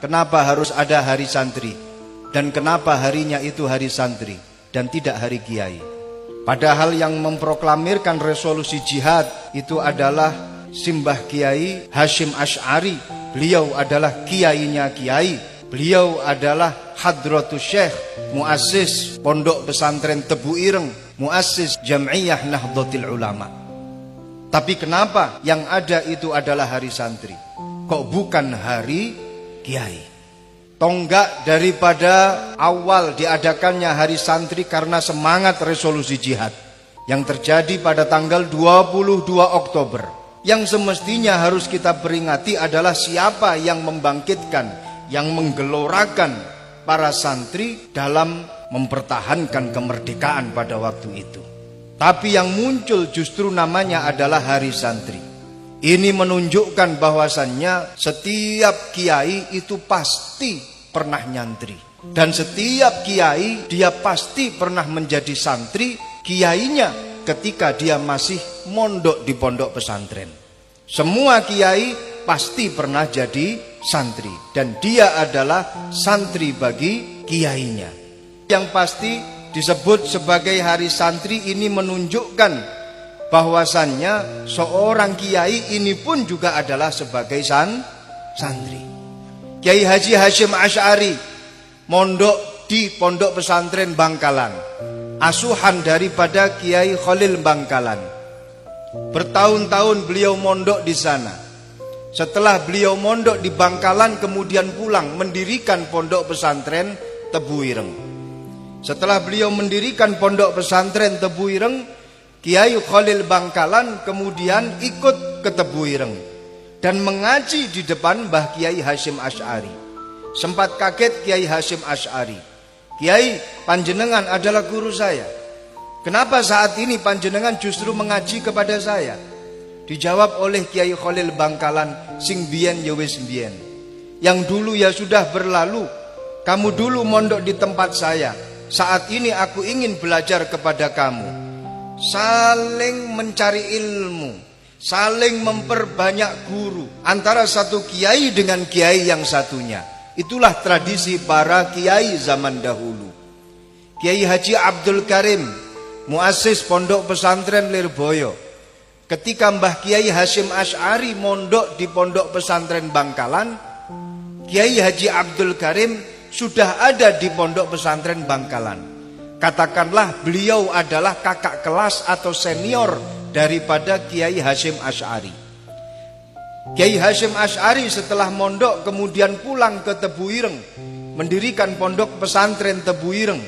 kenapa harus ada hari santri dan kenapa harinya itu hari santri dan tidak hari kiai. Padahal yang memproklamirkan resolusi jihad itu adalah Simbah Kiai Hasyim Asy'ari. Beliau adalah kiainya kiai. Beliau adalah Hadratus Syekh, muassis Pondok Pesantren Tebu Ireng, muassis Jam'iyah Nahdlatul Ulama. Tapi kenapa yang ada itu adalah hari santri? Kok bukan hari kiai? Tonggak daripada awal diadakannya hari santri karena semangat resolusi jihad yang terjadi pada tanggal 22 Oktober. Yang semestinya harus kita peringati adalah siapa yang membangkitkan, yang menggelorakan para santri dalam mempertahankan kemerdekaan pada waktu itu. Tapi yang muncul justru namanya adalah hari santri. Ini menunjukkan bahwasannya setiap kiai itu pasti pernah nyantri. Dan setiap kiai dia pasti pernah menjadi santri kiainya ketika dia masih mondok di pondok pesantren. Semua kiai pasti pernah jadi santri dan dia adalah santri bagi kiainya. Yang pasti disebut sebagai hari santri ini menunjukkan bahwasannya seorang kiai ini pun juga adalah sebagai santri. Kiai Haji Hasyim Asy'ari mondok di pondok pesantren Bangkalan, asuhan daripada Kiai Khalil Bangkalan. Bertahun-tahun beliau mondok di sana. Setelah beliau mondok di Bangkalan kemudian pulang mendirikan pondok pesantren Tebu Ireng. Setelah beliau mendirikan pondok pesantren Tebu Ireng, Kiai Khalil Bangkalan kemudian ikut ke Tebu Ireng dan mengaji di depan Mbah Kiai Hasyim Asy'ari. Sempat kaget Kiai Hasyim Asy'ari, "Kiai, panjenengan adalah guru saya. Kenapa saat ini panjenengan justru mengaji kepada saya?" Dijawab oleh Kiai Khalil Bangkalan, "Sing biyen ya wis biyen. Yang dulu ya sudah berlalu. Kamu dulu mondok di tempat saya. Saat ini aku ingin belajar kepada kamu. Saling mencari ilmu, saling memperbanyak guru antara satu kiai dengan kiai yang satunya. Itulah tradisi para kiai zaman dahulu." Kiai Haji Abdul Karim, muassis pondok pesantren Lirboyo, ketika Mbah Kiai Hasyim Asy'ari mondok di pondok pesantren Bangkalan, Kiai Haji Abdul Karim sudah ada di pondok pesantren Bangkalan. Katakanlah beliau adalah kakak kelas atau senior daripada Kiai Hasyim Asy'ari. Kiai Hasyim Asy'ari setelah mondok kemudian pulang ke Tebu Ireng, mendirikan pondok pesantren Tebu Ireng.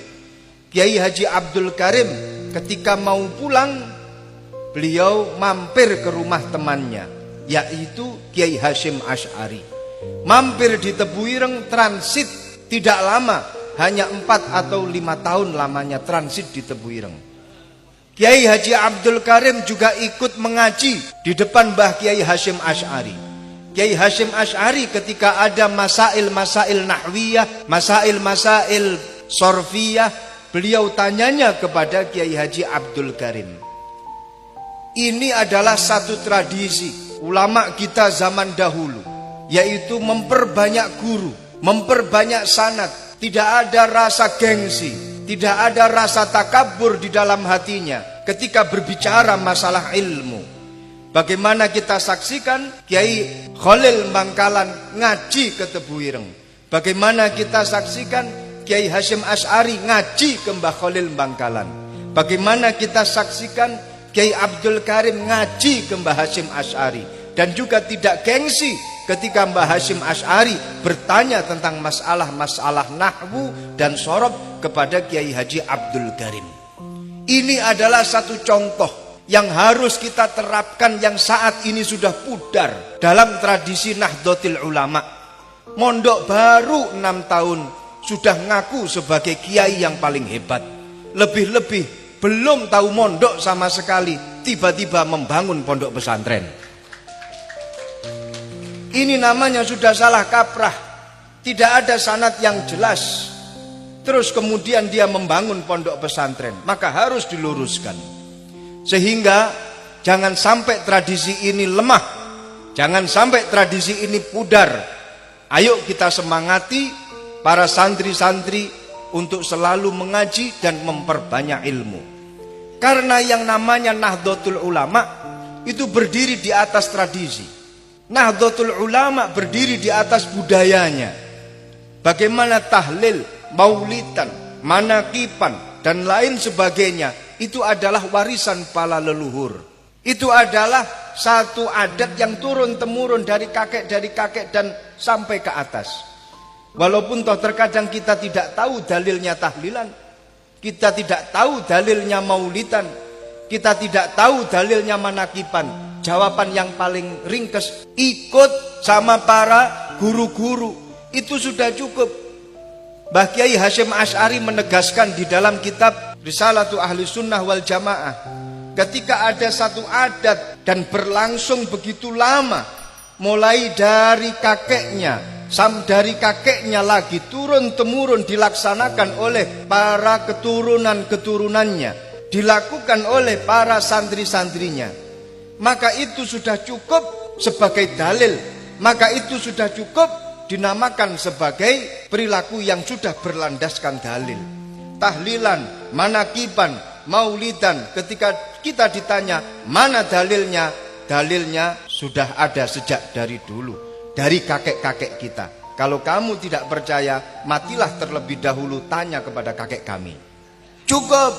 Kiai Haji Abdul Karim ketika mau pulang, beliau mampir ke rumah temannya, yaitu Kiai Hasyim Asy'ari. Mampir di Tebu Ireng, transit tidak lama, hanya 4 atau 5 tahun lamanya transit di Tebu Ireng. Kiai Haji Abdul Karim juga ikut mengaji di depan Mbah Kiai Hasyim Asy'ari. Kiai Hasyim Asy'ari ketika ada masail-masail nahwiyah, masail-masail sorfiyah, beliau tanyanya kepada Kiai Haji Abdul Karim. Ini adalah satu tradisi ulama kita zaman dahulu, yaitu memperbanyak guru, memperbanyak sanad. Tidak ada rasa gengsi, tidak ada rasa takabur di dalam hatinya ketika berbicara masalah ilmu. Bagaimana kita saksikan Kiai Khalil Bangkalan ngaji ke Tebu Ireng. Bagaimana kita saksikan Kiai Hasyim Asy'ari ngaji ke Mbah Khalil Bangkalan. Bagaimana kita saksikan Kiai Abdul Karim ngaji ke Mbah Hasyim Asy'ari. Dan juga tidak gengsi ketika Mbah Hasyim Asy'ari bertanya tentang masalah-masalah nahwu dan sorob kepada Kiai Haji Abdul Karim. Ini adalah satu contoh yang harus kita terapkan yang saat ini sudah pudar dalam tradisi Nahdlatul Ulama. Mondok baru 6 tahun sudah ngaku sebagai kiai yang paling hebat. Lebih-lebih belum tahu mondok sama sekali, tiba-tiba membangun pondok pesantren. Ini namanya sudah salah kaprah. Tidak ada sanad yang jelas. Terus kemudian dia membangun pondok pesantren. Maka harus diluruskan. Sehingga jangan sampai tradisi ini lemah. Jangan sampai tradisi ini pudar. Ayo kita semangati para santri-santri untuk selalu mengaji dan memperbanyak ilmu. Karena yang namanya Nahdlatul Ulama itu berdiri di atas tradisi. Nahdlatul Ulama berdiri di atas budayanya. Bagaimana tahlil, maulidan, manakiban, dan lain sebagainya, itu adalah warisan para leluhur. Itu adalah satu adat yang turun-temurun dari kakek dan sampai ke atas. Walaupun toh terkadang kita tidak tahu dalilnya tahlilan, kita tidak tahu dalilnya maulidan, kita tidak tahu dalilnya manakiban. Jawaban yang paling ringkas, ikut sama para guru-guru, itu sudah cukup. Mbah Kiai Hasyim Asy'ari menegaskan di dalam kitab Risalatu Ahli Sunnah wal Jamaah, ketika ada satu adat dan berlangsung begitu lama, mulai dari kakeknya, dari kakeknya lagi turun-temurun dilaksanakan oleh para keturunan-keturunannya, dilakukan oleh para santri-santrinya, maka itu sudah cukup sebagai dalil, maka itu sudah cukup dinamakan sebagai perilaku yang sudah berlandaskan dalil. Tahlilan, manakiban, maulidan, ketika kita ditanya mana dalilnya, dalilnya sudah ada sejak dari dulu, dari kakek-kakek kita. Kalau kamu tidak percaya, matilah terlebih dahulu, tanya kepada kakek kami. Cukup.